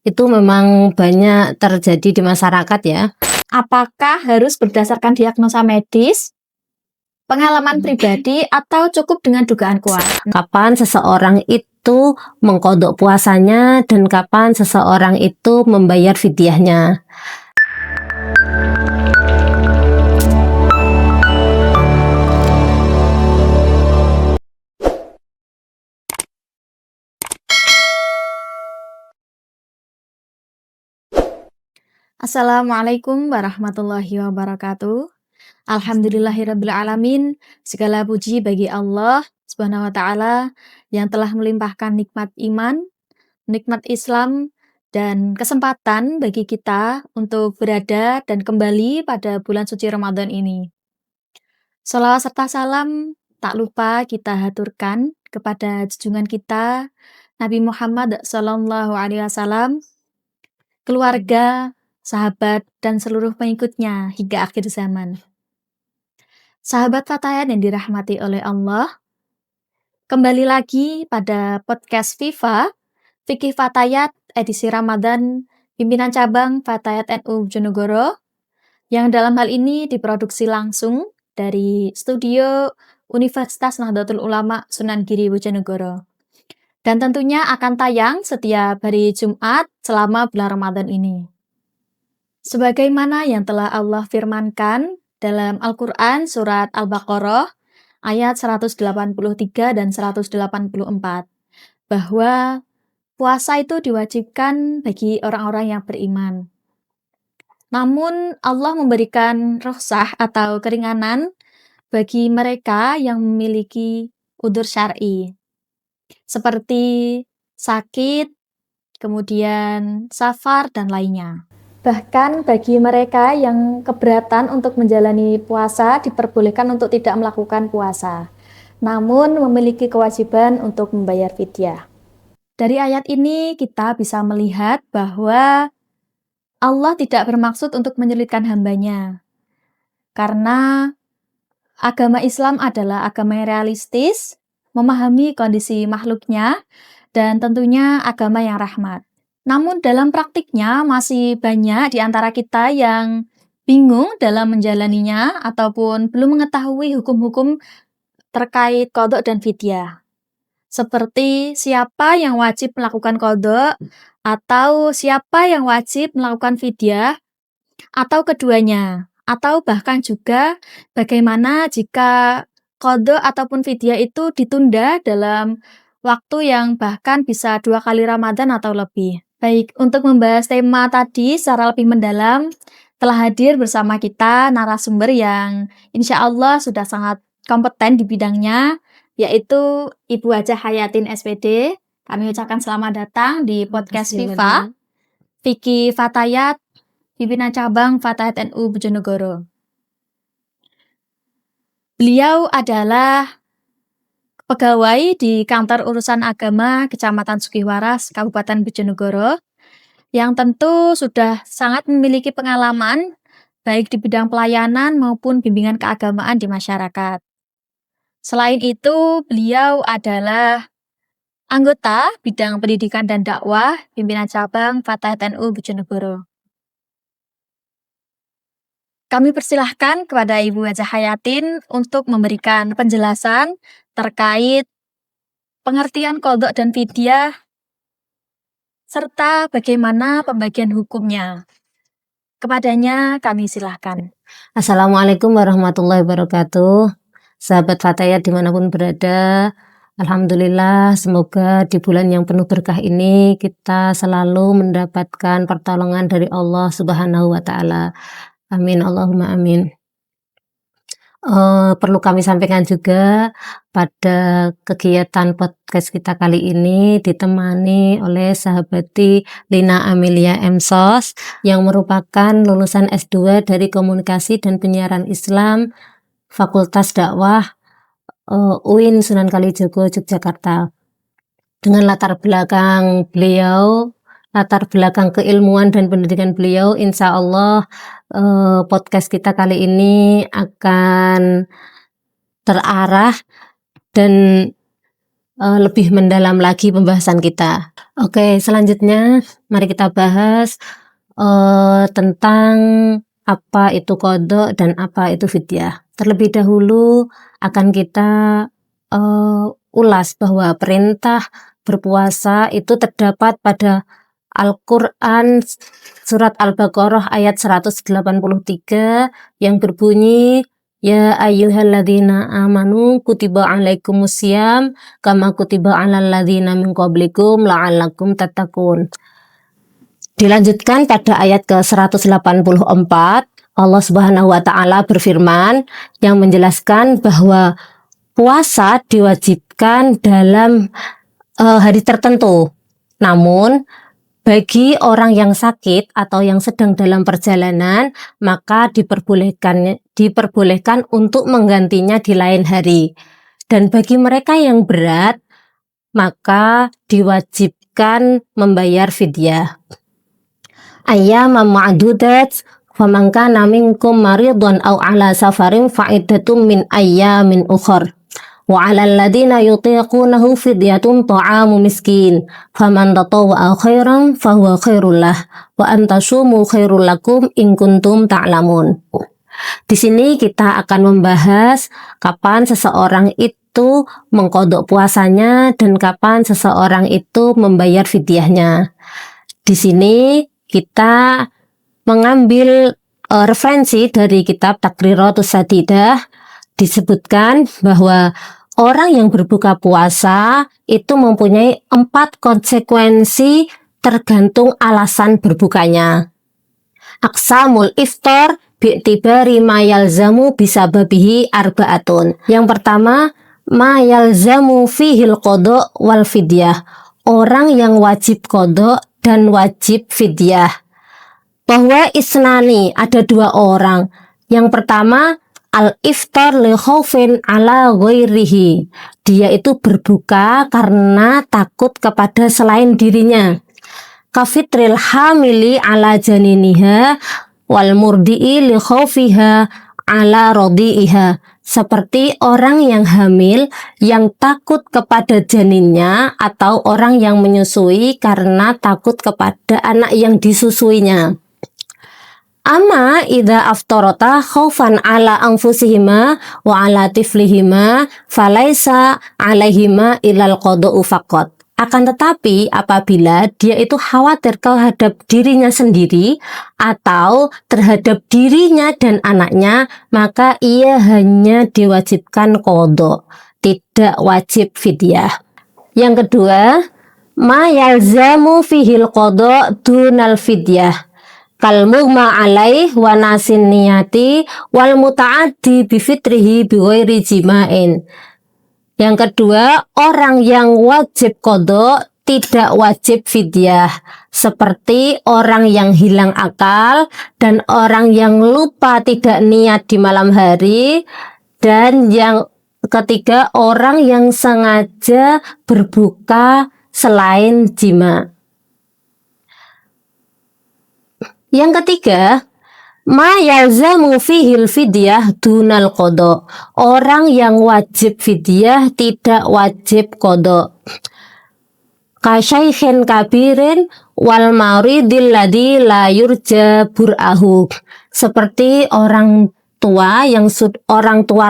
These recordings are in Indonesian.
itu memang banyak terjadi di masyarakat ya. Apakah harus berdasarkan diagnosa medis, pengalaman pribadi, atau cukup dengan dugaan kuat? Kapan seseorang itu mengqadha puasanya dan kapan seseorang itu membayar fidyahnya. Assalamualaikum warahmatullahi wabarakatuh. Alhamdulillahirabbil alamin. Segala puji bagi Allah Subhanahu wa taala yang telah melimpahkan nikmat iman, nikmat Islam, dan kesempatan bagi kita untuk berada dan kembali pada bulan suci Ramadan ini. Shalawat serta salam tak lupa kita haturkan kepada junjungan kita Nabi Muhammad sallallahu alaihi wasallam, keluarga, sahabat, dan seluruh pengikutnya hingga akhir zaman. Sahabat Fatayat yang dirahmati oleh Allah, kembali lagi pada podcast Viva, Fikih Fatayat edisi Ramadan, pimpinan cabang Fatayat NU Bojonegoro, yang dalam hal ini diproduksi langsung dari studio Universitas Nahdlatul Ulama Sunan Giri Bojonegoro. Dan tentunya akan tayang setiap hari Jumat selama bulan Ramadan ini. Sebagaimana yang telah Allah firmankan dalam Al-Quran surat Al-Baqarah ayat 183 dan 184 bahwa puasa itu diwajibkan bagi orang-orang yang beriman. Namun Allah memberikan rukhsah atau keringanan bagi mereka yang memiliki udzur syar'i seperti sakit, kemudian safar, dan lainnya. Bahkan bagi mereka yang keberatan untuk menjalani puasa diperbolehkan untuk tidak melakukan puasa, namun memiliki kewajiban untuk membayar fidyah. Dari ayat ini kita bisa melihat bahwa Allah tidak bermaksud untuk menyulitkan hambanya, karena agama Islam adalah agama yang realistis, memahami kondisi makhluknya, dan tentunya agama yang rahmat. Namun dalam praktiknya masih banyak di antara kita yang bingung dalam menjalaninya ataupun belum mengetahui hukum-hukum terkait qadha dan fidyah. Seperti siapa yang wajib melakukan qadha atau siapa yang wajib melakukan fidyah atau keduanya. Atau bahkan juga bagaimana jika qadha ataupun fidyah itu ditunda dalam waktu yang bahkan bisa 2 kali Ramadan atau lebih. Baik, untuk membahas tema tadi secara lebih mendalam, telah hadir bersama kita narasumber yang insya Allah sudah sangat kompeten di bidangnya, yaitu Ibu Hajah Hayatin SPD. Kami ucapkan selamat datang di podcast Viva, Fikih Fatayat, pimpinan cabang Fatayat NU Bojonegoro. Beliau adalah pegawai di Kantor Urusan Agama Kecamatan Sugiwaras, Kabupaten Bojonegoro, yang tentu sudah sangat memiliki pengalaman baik di bidang pelayanan maupun bimbingan keagamaan di masyarakat. Selain itu, beliau adalah anggota bidang pendidikan dan dakwah pimpinan cabang Fatayat NU Bojonegoro. Kami persilahkan kepada Ibu Hajah Hayatin untuk memberikan penjelasan terkait pengertian qadha dan fidyah serta bagaimana pembagian hukumnya. Kepadanya kami silahkan. Assalamualaikum warahmatullahi wabarakatuh. Sahabat Fatayat dimanapun berada, alhamdulillah semoga di bulan yang penuh berkah ini kita selalu mendapatkan pertolongan dari Allah Subhanahu wa taala. Amin, Allahumma amin. Perlu kami sampaikan juga pada kegiatan podcast kita kali ini ditemani oleh sahabati Lina Amelia M.Sos yang merupakan lulusan S2 dari Komunikasi dan Penyiaran Islam Fakultas Dakwah UIN Sunan Kalijaga Yogyakarta. Dengan latar belakang keilmuan dan pendidikan beliau, insya Allah podcast kita kali ini akan terarah dan lebih mendalam lagi pembahasan kita. Oke, selanjutnya mari kita bahas tentang apa itu qada dan apa itu fidyah. Terlebih dahulu akan kita ulas bahwa perintah berpuasa itu terdapat pada Al-Quran surat Al-Baqarah ayat 183 yang berbunyi, Ya ayyuhalladzina amanu kutiba alaikumusiyam kama kutiba alal ladzina min qablikum la'allakum tattaqun. Dilanjutkan pada ayat ke-184, Allah Subhanahu wa taala berfirman yang menjelaskan bahwa puasa diwajibkan dalam hari tertentu. Namun bagi orang yang sakit atau yang sedang dalam perjalanan, maka diperbolehkan untuk menggantinya di lain hari. Dan bagi mereka yang berat, maka diwajibkan membayar fidyah. Ayyaman ma'dudat, faman kana minkum maridun aw ala safarin fa'iddatum min ayyamin ukhar. Wa 'alal ladzina yutiqunahu fidyatun ta'amu miskin faman tatawwa'a khairan fahuwa khairul lah wa an tasumu khairul lakum in kuntum ta'lamun. Di sini kita akan membahas kapan seseorang itu mengqadha puasanya dan kapan seseorang itu membayar fidyahnya. Di sini kita mengambil referensi dari kitab Taqriratus Sadidah. Disebutkan bahwa orang yang berbuka puasa itu mempunyai 4 konsekuensi tergantung alasan berbukanya. Aqsamul iftar bi'tibari ma yalzamu bisababihi arba'atun. Yang pertama, ma yalzamu fihil qada wal fidyah. Orang yang wajib qada dan wajib fidyah. Bahwa isnani, ada 2 orang. Yang pertama, al-iftar li khaufin ala ghairihi. Dia itu berbuka karena takut kepada selain dirinya. Kafitril hamili ala janiniha wal murdi'i li khaufiha ala rodi'iha. Seperti orang yang hamil yang takut kepada janinnya atau orang yang menyusui karena takut kepada anak yang disusuinya. Amma idza aftarata khaufan ala anfusihima wa ala tiflihima falaisa alaihima ilal qada'u faqat. Akan tetapi apabila dia itu khawatir terhadap dirinya sendiri atau terhadap dirinya dan anaknya, maka ia hanya diwajibkan qada, tidak wajib fidyah. Yang kedua, ma yalzamu fihil qada dunal fidyah. Kal mughma alaih wa nasin niyati wal muta'addi bifitrihi bighairi jima'in. Yang kedua, orang yang wajib qada tidak wajib fidyah, seperti orang yang hilang akal dan orang yang lupa tidak niat di malam hari, dan yang ketiga, orang yang sengaja berbuka selain jima. Yang ketiga, ma yalzamu fihil fidyah dunal qada. Orang yang wajib fidyah tidak wajib qada. Kasyaikhin kabirin wal maridil ladzi la yurja bur'ahu. Seperti orang tua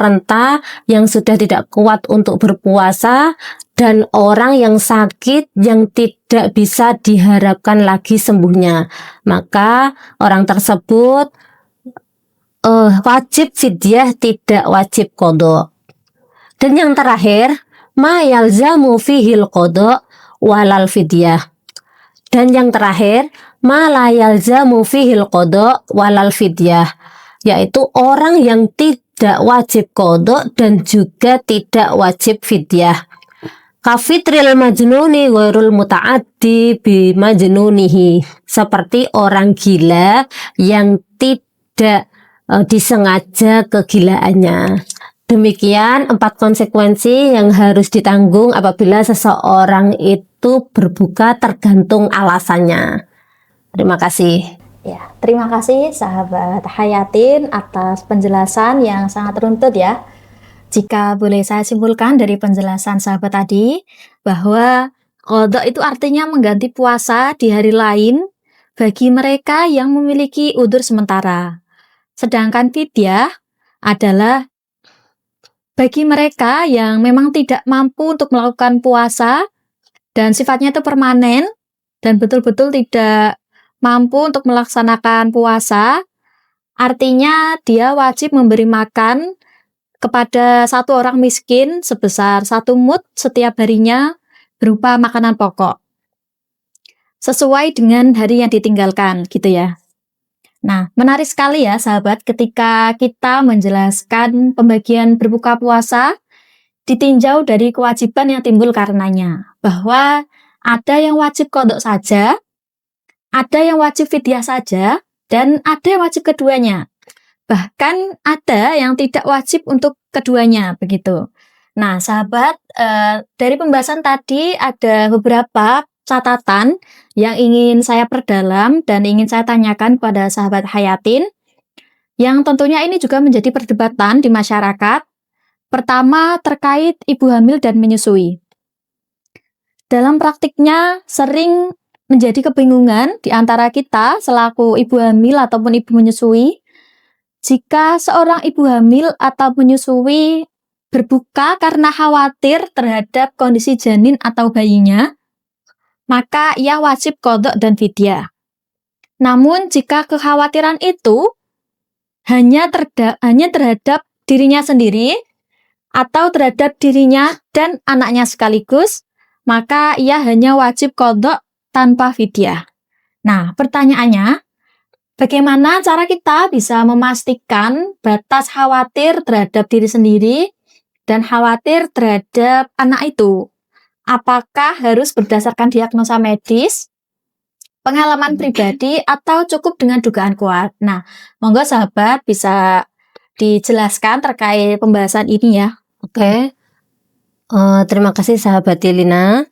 renta yang sudah tidak kuat untuk berpuasa, dan orang yang sakit yang tidak bisa diharapkan lagi sembuhnya, maka orang tersebut wajib fidyah, tidak wajib qada. Dan yang terakhir, ma yalzamu fihil qada walal fidyah. Dan yang terakhir, ma la yalzamu fihil qada walal fidyah, yaitu orang yang tidak wajib qada dan juga tidak wajib fidyah. Kafitril majnuni ghairul muta'addi bi majnunihi. Seperti orang gila yang tidak disengaja kegilaannya. Demikian 4 konsekuensi yang harus ditanggung apabila seseorang itu berbuka tergantung alasannya. Terima kasih. Ya, terima kasih sahabat Hayatin atas penjelasan yang sangat runtut ya. Jika boleh saya simpulkan dari penjelasan sahabat tadi, bahwa qadha itu artinya mengganti puasa di hari lain bagi mereka yang memiliki udzur sementara. Sedangkan fidyah adalah bagi mereka yang memang tidak mampu untuk melakukan puasa dan sifatnya itu permanen dan betul-betul tidak mampu untuk melaksanakan puasa, artinya dia wajib memberi makan kepada satu orang miskin sebesar 1 mud setiap harinya berupa makanan pokok. Sesuai dengan hari yang ditinggalkan, gitu ya. Nah, menarik sekali ya sahabat ketika kita menjelaskan pembagian berbuka puasa ditinjau dari kewajiban yang timbul karenanya. Bahwa ada yang wajib qadha saja, ada yang wajib fidyah saja, dan ada yang wajib keduanya. Bahkan ada yang tidak wajib untuk keduanya, begitu. Nah, sahabat, dari pembahasan tadi ada beberapa catatan yang ingin saya perdalam dan ingin saya tanyakan kepada sahabat Hayatin, yang tentunya ini juga menjadi perdebatan di masyarakat. Pertama, terkait ibu hamil dan menyusui. Dalam praktiknya sering menjadi kebingungan di antara kita selaku ibu hamil ataupun ibu menyusui. Jika seorang ibu hamil atau menyusui berbuka karena khawatir terhadap kondisi janin atau bayinya, maka ia wajib qadha dan fidyah. Namun jika kekhawatiran itu hanya terhadap dirinya sendiri atau terhadap dirinya dan anaknya sekaligus, maka ia hanya wajib qadha tanpa fidyah. Nah, pertanyaannya, bagaimana cara kita bisa memastikan batas khawatir terhadap diri sendiri dan khawatir terhadap anak itu? Apakah harus berdasarkan diagnosa medis, pengalaman pribadi, atau cukup dengan dugaan kuat? Nah, monggo sahabat bisa dijelaskan terkait pembahasan ini ya. Oke. Terima kasih sahabat Lina.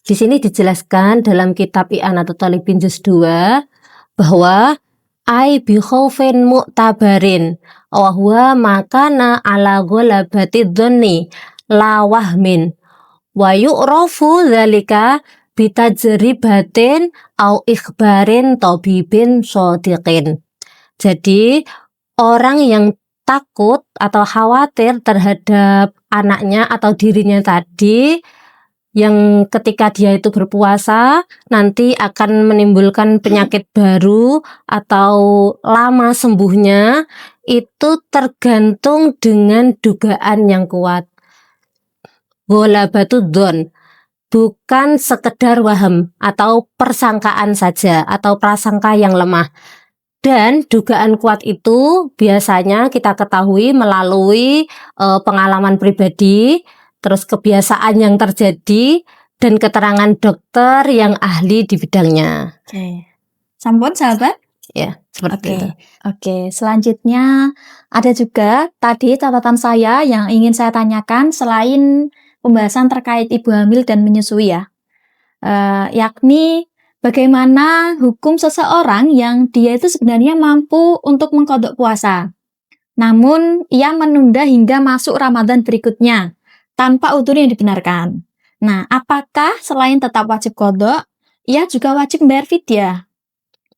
Di sini dijelaskan dalam kitab I'anatul Talibin juz 2 bahwa ai bi khaufin mu'tabarin wa huwa makana ala ghalabati dhanni la wahmin wa yu'rafu dzalika bitajribatin au ikhbarin tabibin shadiqin. Jadi orang yang takut atau khawatir terhadap anaknya atau dirinya tadi, yang ketika dia itu berpuasa nanti akan menimbulkan penyakit baru atau lama sembuhnya, itu tergantung dengan dugaan yang kuat. Ghalabatu dzon, bukan sekedar waham atau persangkaan saja atau prasangka yang lemah. Dan dugaan kuat itu biasanya kita ketahui melalui pengalaman pribadi, terus kebiasaan yang terjadi, dan keterangan dokter yang ahli di bidangnya. Oke. Sampun sahabat? Ya, seperti itu. Oke, selanjutnya ada juga tadi catatan saya yang ingin saya tanyakan selain pembahasan terkait ibu hamil dan menyusui ya. Yakni bagaimana hukum seseorang yang dia itu sebenarnya mampu untuk mengqadha puasa, namun ia menunda hingga masuk Ramadan berikutnya tanpa udzur yang dibenarkan. Nah, apakah selain tetap wajib qadha, ia juga wajib membayar fidyah?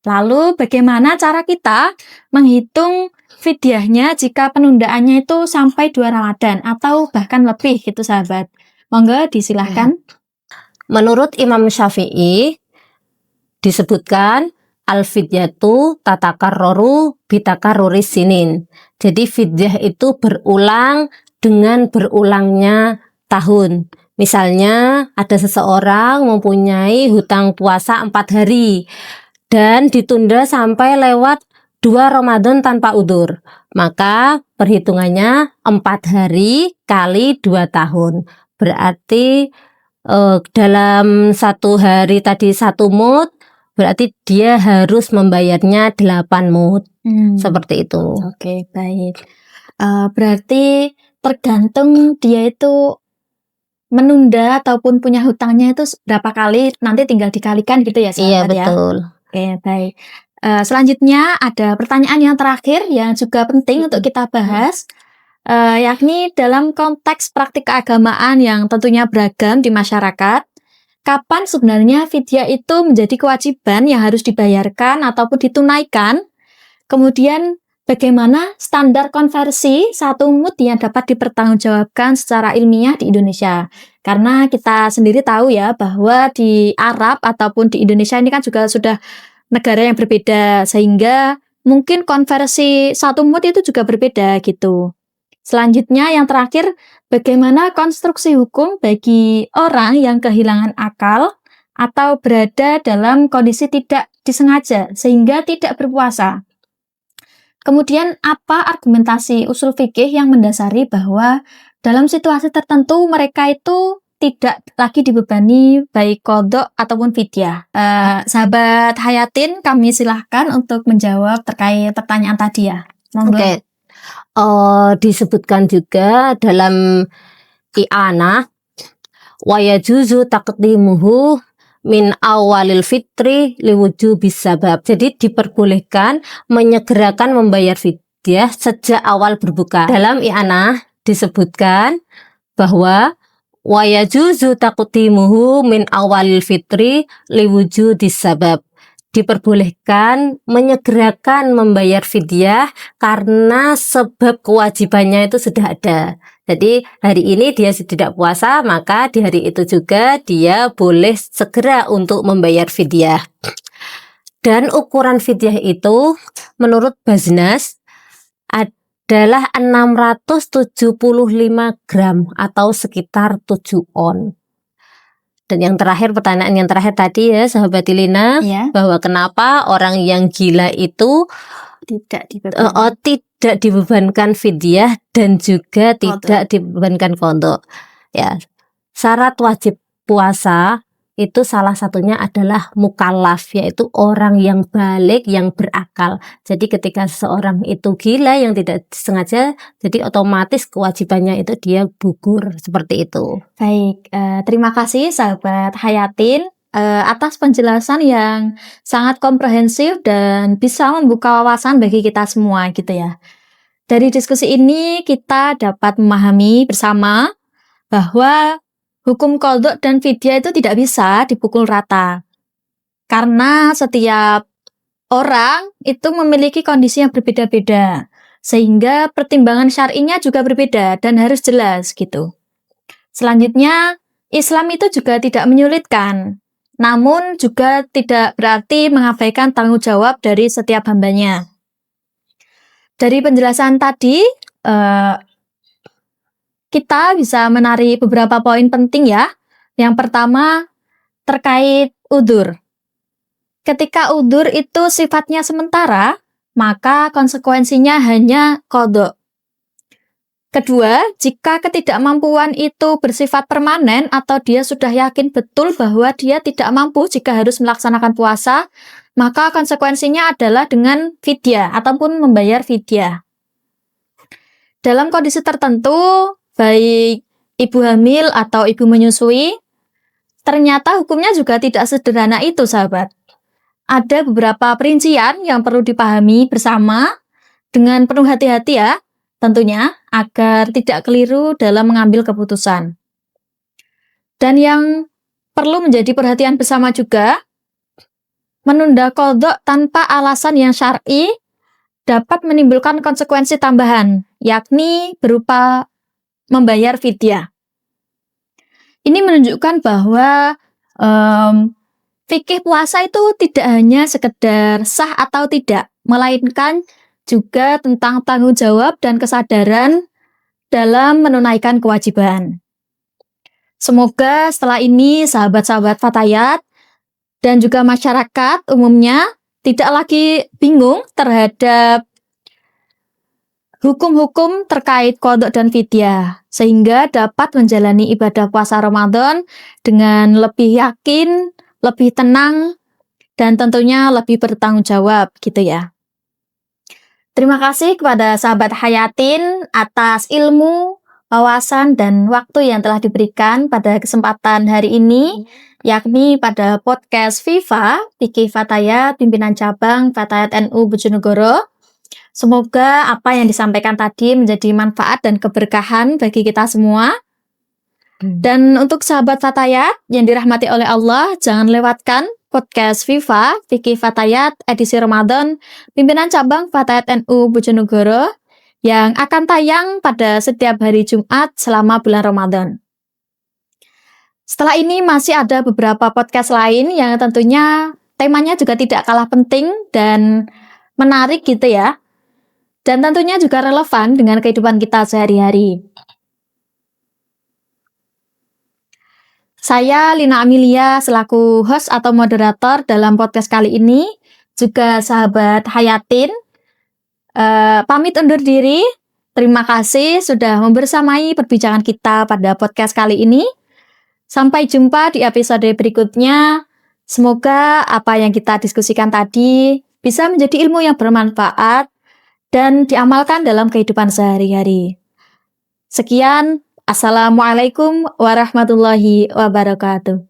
Lalu bagaimana cara kita menghitung fidyahnya jika penundaannya itu sampai 2 Ramadan atau bahkan lebih gitu sahabat? Monggo disilahkan. Menurut Imam Syafi'i disebutkan al-fidyatu tatakarroru bitakarruris sinin. Jadi fidyah itu berulang dengan berulangnya tahun. Misalnya ada seseorang mempunyai hutang puasa 4 hari dan ditunda sampai lewat 2 Ramadan tanpa udzur, maka perhitungannya 4 hari kali 2 tahun. Berarti dalam 1 hari tadi 1 mud, berarti dia harus membayarnya 8 mud. Seperti itu. Oke, baik. Berarti tergantung dia itu menunda ataupun punya hutangnya itu berapa kali, nanti tinggal dikalikan gitu ya sahabat. Iya, betul. Oke, baik. Selanjutnya ada pertanyaan yang terakhir yang juga penting untuk kita bahas. yakni dalam konteks praktik keagamaan yang tentunya beragam di masyarakat, kapan sebenarnya fidyah itu menjadi kewajiban yang harus dibayarkan ataupun ditunaikan, kemudian bagaimana standar konversi satu mud yang dapat dipertanggungjawabkan secara ilmiah di Indonesia. Karena kita sendiri tahu ya bahwa di Arab ataupun di Indonesia ini kan juga sudah negara yang berbeda, sehingga mungkin konversi satu mud itu juga berbeda gitu. Selanjutnya yang terakhir, bagaimana konstruksi hukum bagi orang yang kehilangan akal atau berada dalam kondisi tidak disengaja sehingga tidak berpuasa. Kemudian apa argumentasi usul fikih yang mendasari bahwa dalam situasi tertentu mereka itu tidak lagi dibebani baik qadha ataupun fidyah. Sahabat Hayatin, kami silahkan untuk menjawab terkait pertanyaan tadi ya. Oke. Disebutkan juga dalam i'anah wa yajuzu taqdimuhu min awalil fitri liwujubis sabab. Jadi diperbolehkan menyegerakan membayar fidyah sejak awal berbuka. Dalam i'anah disebutkan bahwa wa yajuzu taqdimuhu min awalil fitri liwujudis sabab. Diperbolehkan menyegerakan membayar fidyah karena sebab kewajibannya itu sudah ada. Jadi hari ini dia tidak puasa, maka di hari itu juga dia boleh segera untuk membayar fidyah. Dan ukuran fidyah itu menurut Baznas adalah 675 gram atau sekitar 7 on. Dan yang terakhir, pertanyaan yang terakhir tadi ya sahabat Lina, bahwa kenapa orang yang gila itu tidak dibebankan fidyah dan juga tidak dibebankan qadha. Ya, syarat wajib puasa itu salah satunya adalah mukallaf, yaitu orang yang balik, yang berakal. Jadi ketika seseorang itu gila yang tidak sengaja, jadi otomatis kewajibannya itu dia gugur, seperti itu. Baik, terima kasih sahabat Hayatin atas penjelasan yang sangat komprehensif dan bisa membuka wawasan bagi kita semua gitu ya. Dari diskusi ini kita dapat memahami bersama bahwa hukum qadha dan fidyah itu tidak bisa dipukul rata. Karena setiap orang itu memiliki kondisi yang berbeda-beda. Sehingga pertimbangan syar'inya juga berbeda dan harus jelas gitu. Selanjutnya, Islam itu juga tidak menyulitkan. Namun juga tidak berarti mengabaikan tanggung jawab dari setiap hambanya. Dari penjelasan tadi, kita bisa menarik beberapa poin penting ya. Yang pertama, terkait udzur. Ketika udzur itu sifatnya sementara, maka konsekuensinya hanya qadha. Kedua, jika ketidakmampuan itu bersifat permanen atau dia sudah yakin betul bahwa dia tidak mampu jika harus melaksanakan puasa, maka konsekuensinya adalah dengan fidyah ataupun membayar fidyah. Dalam kondisi tertentu, baik ibu hamil atau ibu menyusui, ternyata hukumnya juga tidak sederhana itu, sahabat. Ada beberapa perincian yang perlu dipahami bersama dengan penuh hati-hati ya, tentunya, agar tidak keliru dalam mengambil keputusan. Dan yang perlu menjadi perhatian bersama juga, menunda qadha tanpa alasan yang syar'i dapat menimbulkan konsekuensi tambahan, yakni berupa membayar fidyah. Ini menunjukkan bahwa fikih puasa itu tidak hanya sekedar sah atau tidak, melainkan juga tentang tanggung jawab dan kesadaran dalam menunaikan kewajiban. Semoga setelah ini sahabat-sahabat Fatayat dan juga masyarakat umumnya tidak lagi bingung terhadap hukum-hukum terkait qadha dan fidyah, sehingga dapat menjalani ibadah puasa Ramadan dengan lebih yakin, lebih tenang, dan tentunya lebih bertanggung jawab gitu ya. Terima kasih kepada sahabat Hayatin atas ilmu, wawasan, dan waktu yang telah diberikan pada kesempatan hari ini, yakni pada podcast FIFA Fikih Fatayat Pimpinan Cabang Fatayat NU Bojonegoro. Semoga apa yang disampaikan tadi menjadi manfaat dan keberkahan bagi kita semua. Dan untuk sahabat Fatayat yang dirahmati oleh Allah, jangan lewatkan podcast Viva, Fikih Fatayat edisi Ramadan, pimpinan cabang Fatayat NU Bojonegoro, yang akan tayang pada setiap hari Jumat selama bulan Ramadan. Setelah ini masih ada beberapa podcast lain yang tentunya temanya juga tidak kalah penting dan menarik gitu ya. Dan tentunya juga relevan dengan kehidupan kita sehari-hari. Saya Lina Amelia selaku host atau moderator dalam podcast kali ini, juga sahabat Hayatin, pamit undur diri. Terima kasih sudah membersamai perbincangan kita pada podcast kali ini. Sampai jumpa di episode berikutnya. Semoga apa yang kita diskusikan tadi bisa menjadi ilmu yang bermanfaat dan diamalkan dalam kehidupan sehari-hari. Sekian, Assalamualaikum warahmatullahi wabarakatuh.